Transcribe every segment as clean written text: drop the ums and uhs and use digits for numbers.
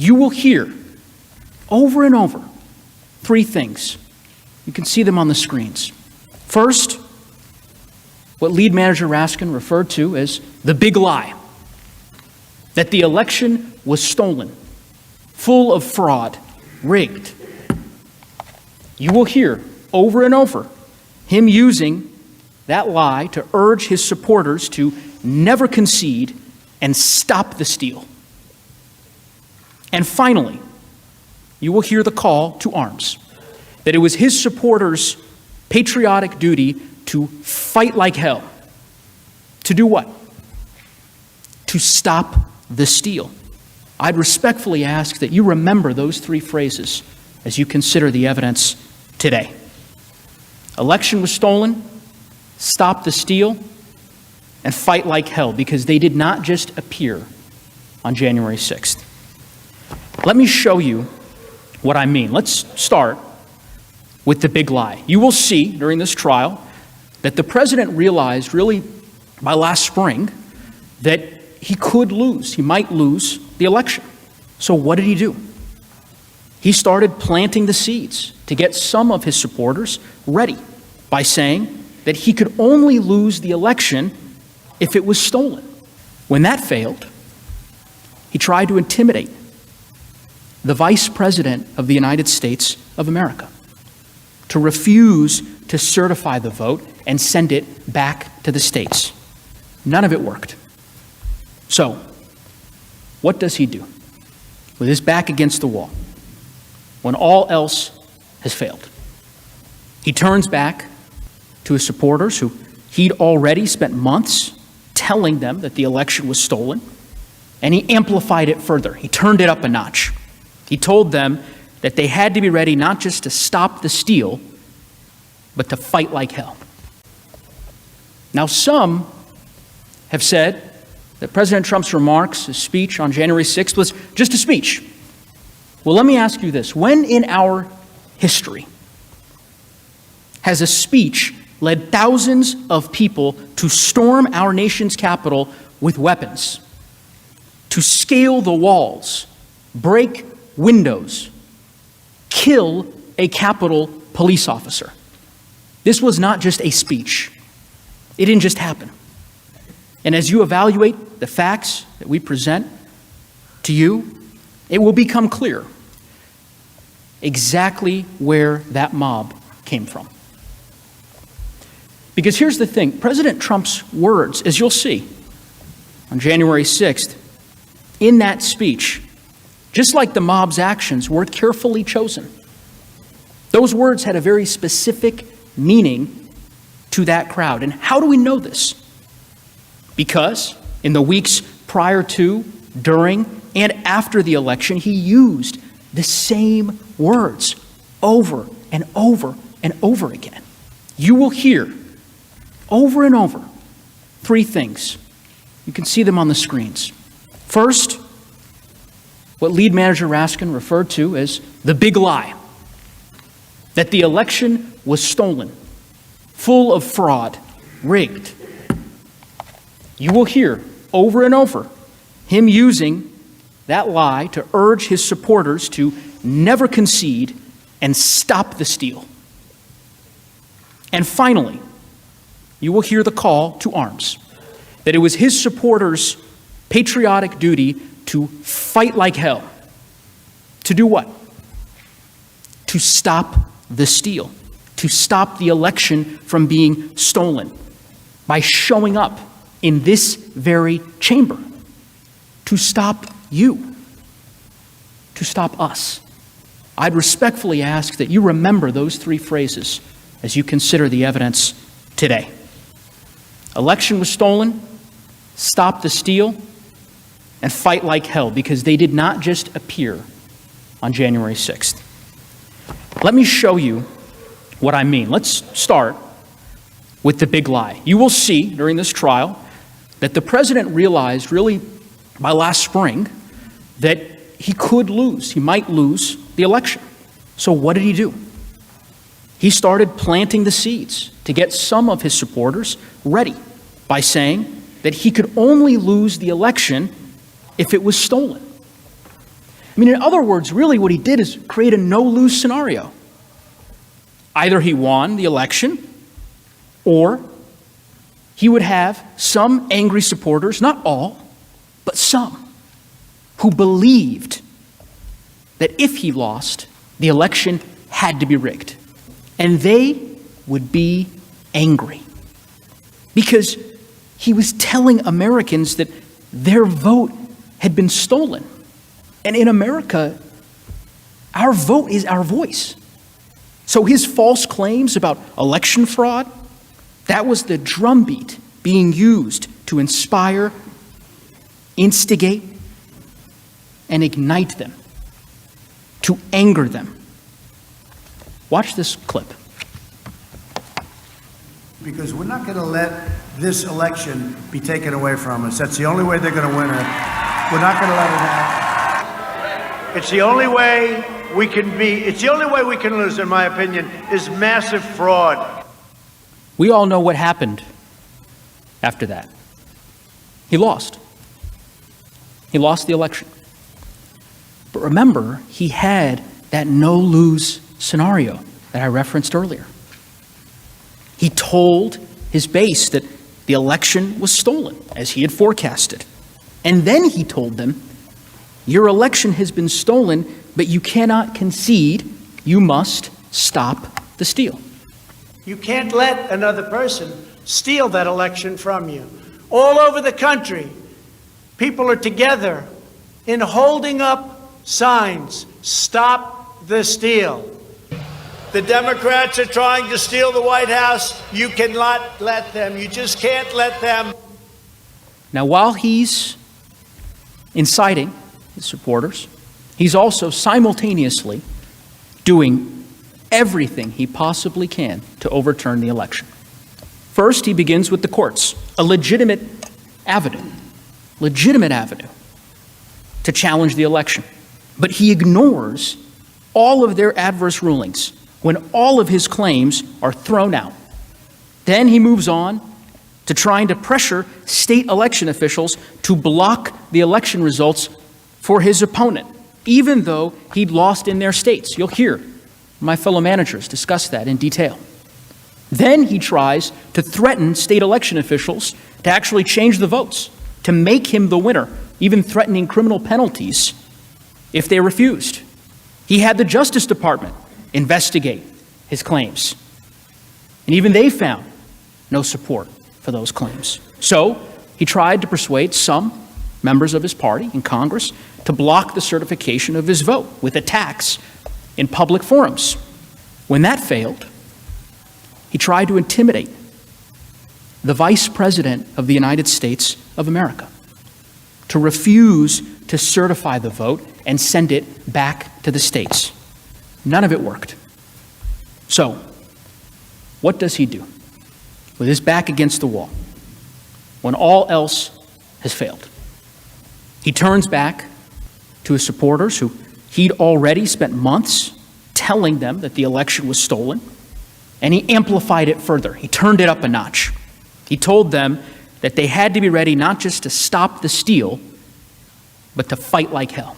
You will hear over and over three things. You can see them on the screens. First, what Lead Manager Raskin referred to as the big lie, that the election was stolen, full of fraud, rigged. You will hear over and over him using that lie to urge his supporters to never concede and stop the steal. And finally, you will hear the call to arms, that it was his supporters' patriotic duty to fight like hell. To do what? To stop the steal. I'd respectfully ask that you remember those three phrases as you consider the evidence today. Election was stolen, stop the steal, and fight like hell, because they did not just appear on January 6th. Let me show you what I mean. Let's start with the big lie. You will see during this trial that the president realized really by last spring that he could lose. He might lose the election. So what did he do? He started planting the seeds to get some of his supporters ready by saying that he could only lose the election if it was stolen. When that failed, he tried to intimidate the Vice President of the United States of America to refuse to certify the vote and send it back to the states. None of it worked. So, what does he do with his back against the wall when all else has failed? He turns back to his supporters who he'd already spent months telling them that the election was stolen, and he amplified it further. He turned it up a notch. He told them that they had to be ready not just to stop the steal, but to fight like hell. Now, some have said that President Trump's remarks, his speech on January 6th, was just a speech. Well, let me ask you this. When in our history has a speech led thousands of people to storm our nation's capital with weapons, to scale the walls, break windows, kill a Capitol police officer? This was not just a speech. It didn't just happen. And as you evaluate the facts that we present to you, it will become clear exactly where that mob came from. Because here's the thing, President Trump's words, as you'll see on January 6th, in that speech, just like the mob's actions, were carefully chosen. Those words had a very specific meaning to that crowd. And how do we know this? Because in the weeks prior to, during, and after the election, he used the same words over and over and over again. You will hear over and over three things. You can see them on the screens. First, what Lead Manager Raskin referred to as the big lie, that the election was stolen, full of fraud, rigged. You will hear over and over him using that lie to urge his supporters to never concede and stop the steal. And finally, you will hear the call to arms, that it was his supporters' patriotic duty to fight like hell. To do what? To stop the steal, to stop the election from being stolen by showing up in this very chamber, to stop you, to stop us. I'd respectfully ask that you remember those three phrases as you consider the evidence today. Election was stolen, stop the steal, and fight like hell, because they did not just appear on January 6th. Let me show you what I mean. Let's start with the big lie. You will see during this trial that the president realized really by last spring that he could lose. He might lose the election. So what did he do? He started planting the seeds to get some of his supporters ready by saying that he could only lose the election if it was stolen. I mean, in other words, really what he did is create a no-lose scenario. Either he won the election, or he would have some angry supporters, not all, but some, who believed that if he lost, the election had to be rigged. And they would be angry because he was telling Americans that their vote had been stolen. And in America, our vote is our voice. So his false claims about election fraud, that was the drumbeat being used to inspire, instigate, and ignite them, to anger them. Watch this clip. Because we're not going to let this election be taken away from us. That's the only way they're going to win it. We're not going to let it happen. It's the only way we can lose, in my opinion, is massive fraud. We all know what happened after that. He lost. He lost the election. But remember, he had that no-lose scenario that I referenced earlier. He told his base that the election was stolen, as he had forecasted. And then he told them, your election has been stolen, but you cannot concede. You must stop the steal. You can't let another person steal that election from you. All over the country, people are together in holding up signs, stop the steal. The Democrats are trying to steal the White House. You cannot let them. You just can't let them. Now, while he's inciting his supporters, he's also simultaneously doing everything he possibly can to overturn the election. First, he begins with the courts, a legitimate avenue to challenge the election. But he ignores all of their adverse rulings when all of his claims are thrown out. Then he moves on to trying to pressure state election officials to block the election results for his opponent, even though he'd lost in their states. You'll hear my fellow managers discuss that in detail. Then he tries to threaten state election officials to actually change the votes, to make him the winner, even threatening criminal penalties if they refused. He had the Justice Department investigate his claims, and even they found no support for those claims. So he tried to persuade some members of his party in Congress to block the certification of his vote with attacks in public forums. When that failed, he tried to intimidate the Vice President of the United States of America to refuse to certify the vote and send it back to the states. None of it worked. So, what does he do with his back against the wall when all else has failed? He turns back to his supporters who he'd already spent months telling them that the election was stolen, and he amplified it further. He turned it up a notch. He told them that they had to be ready not just to stop the steal, but to fight like hell.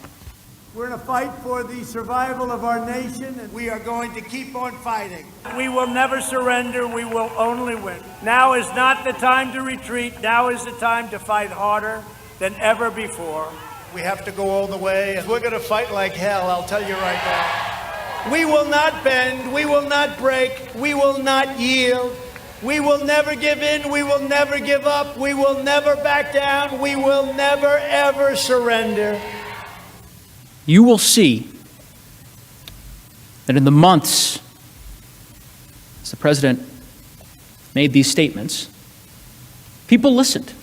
We're in a fight for the survival of our nation, and we are going to keep on fighting. We will never surrender. We will only win. Now is not the time to retreat. Now is the time to fight harder than ever before. We have to go all the way, and we're going to fight like hell, I'll tell you right now. We will not bend. We will not break. We will not yield. We will never give in. We will never give up. We will never back down. We will never, ever surrender. You will see that in the months as the president made these statements, people listened.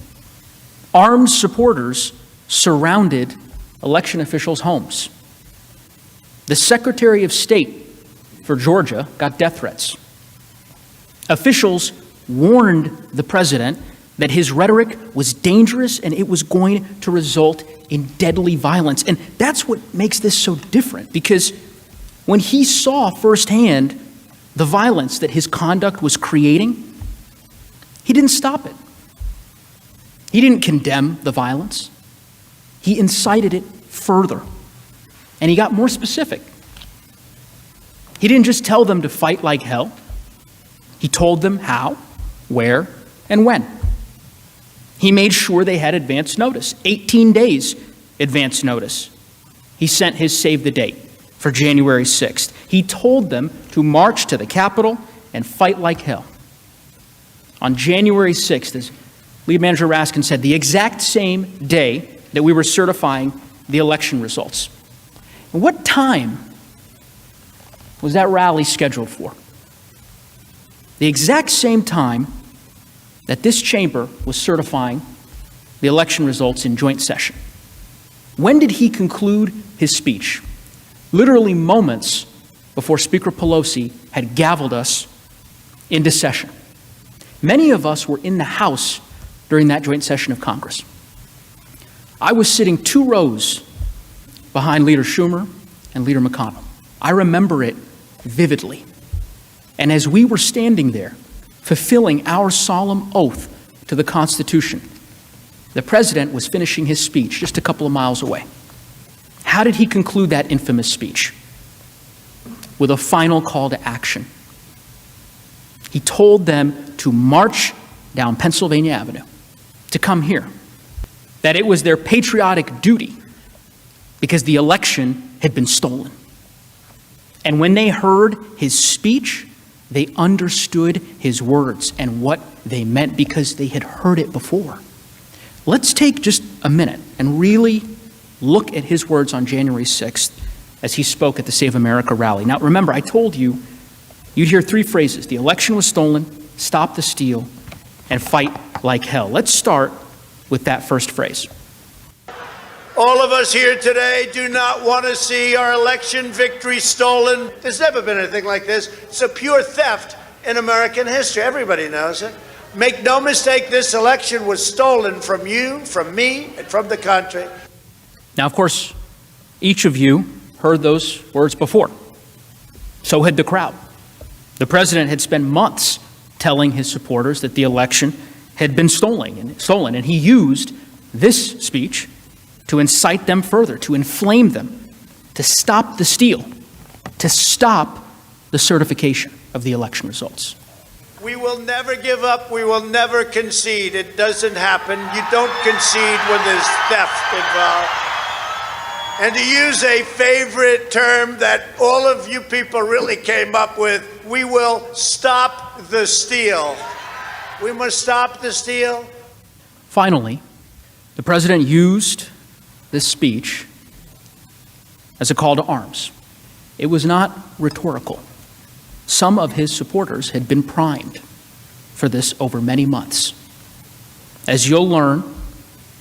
Armed supporters surrounded election officials' homes. The Secretary of State for Georgia got death threats. Officials warned the president that his rhetoric was dangerous and it was going to result in deadly violence. And that's what makes this so different, because when he saw firsthand the violence that his conduct was creating, he didn't stop it. He didn't condemn the violence. He incited it further. And he got more specific. He didn't just tell them to fight like hell. He told them how, where, and when. He made sure they had advance notice, 18 days advance notice. He sent his save the date for January 6th. He told them to march to the Capitol and fight like hell. On January 6th, as Lead Manager Raskin said, the exact same day that we were certifying the election results. And what time was that rally scheduled for? The exact same time that this chamber was certifying the election results in joint session. When did he conclude his speech? Literally moments before Speaker Pelosi had gavelled us into session. Many of us were in the House during that joint session of Congress. I was sitting 2 rows behind Leader Schumer and Leader McConnell. I remember it vividly. And as we were standing there, fulfilling our solemn oath to the Constitution, the President was finishing his speech just a couple of miles away. How did he conclude that infamous speech? With a final call to action. He told them to march down Pennsylvania Avenue, to come here, that it was their patriotic duty because the election had been stolen. And when they heard his speech, they understood his words and what they meant because they had heard it before. Let's take just a minute and really look at his words on January 6th as he spoke at the Save America rally. Now, remember, I told you, you'd hear 3 phrases: the election was stolen, stop the steal, and fight like hell. Let's start with that first phrase. All of us here today do not want to see our election victory stolen. There's never been anything like this. It's a pure theft in American history. Everybody knows it. Make no mistake, this election was stolen from you, from me, and from the country. Now, of course, each of you heard those words before. So had the crowd. The president had spent months telling his supporters that the election had been stolen, and he used this speech to incite them further, to inflame them, to stop the steal, to stop the certification of the election results. We will never give up. We will never concede. It doesn't happen. You don't concede when there's theft involved. And to use a favorite term that all of you people really came up with, we will stop the steal. We must stop the steal. Finally, the president used this speech as a call to arms. It was not rhetorical. Some of his supporters had been primed for this over many months. As you'll learn,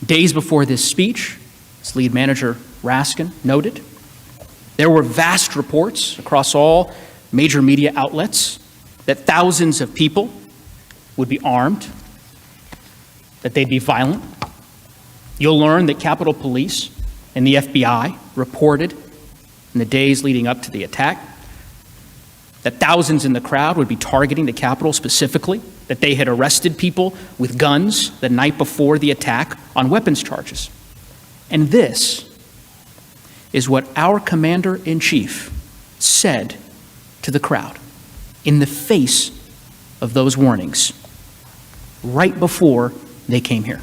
days before this speech, as Lead Manager Raskin noted, there were vast reports across all major media outlets that thousands of people would be armed, that they'd be violent. You'll learn that Capitol Police and the FBI reported in the days leading up to the attack that thousands in the crowd would be targeting the Capitol specifically, that they had arrested people with guns the night before the attack on weapons charges. And this is what our commander-in-chief said to the crowd in the face of those warnings right before they came here.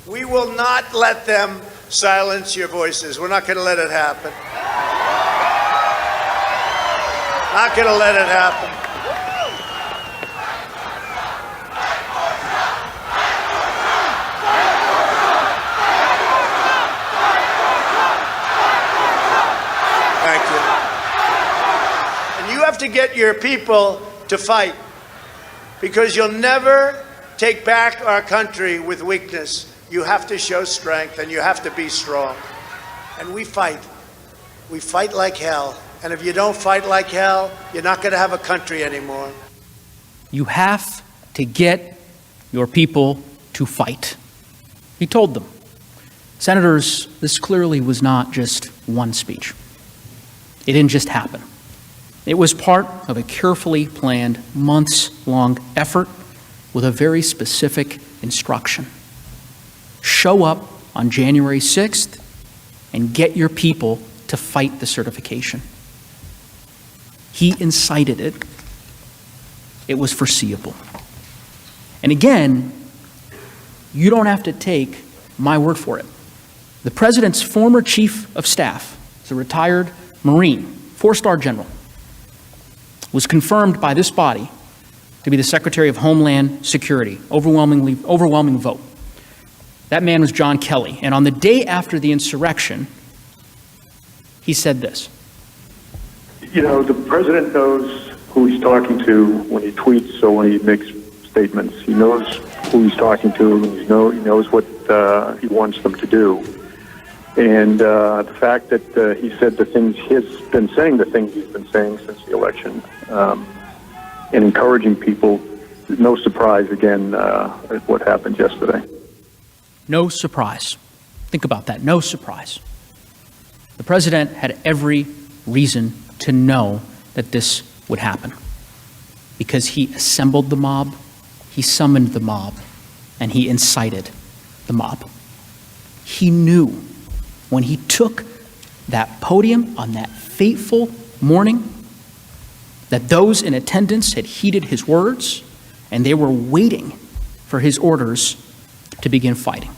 We will not let them silence your voices. We're not going to let it happen. Not going to let it happen. Thank you. And you have to get your people to fight, because you'll never take back our country with weakness. You have to show strength, and you have to be strong. And we fight. We fight like hell. And if you don't fight like hell, you're not going to have a country anymore. You have to get your people to fight. He told them. Senators, this clearly was not just one speech. It didn't just happen. It was part of a carefully planned, months-long effort with a very specific instruction. Show up on January 6th and get your people to fight the certification. He incited it. It was foreseeable. And again, you don't have to take my word for it. The president's former chief of staff, is a retired Marine, 4-star general, was confirmed by this body to be the Secretary of Homeland Security, overwhelming vote. That man was John Kelly. And on the day after the insurrection, he said this. You know, the president knows who he's talking to when he tweets or when he makes statements. He knows who he's talking to, and he knows what he wants them to do. And the fact that he said the things he's been saying, since the election, and encouraging people, no surprise, again, at what happened yesterday. No surprise. Think about that. No surprise. The president had every reason to know that this would happen because he assembled the mob, he summoned the mob, and he incited the mob. He knew when he took that podium on that fateful morning that those in attendance had heeded his words and they were waiting for his orders to begin fighting.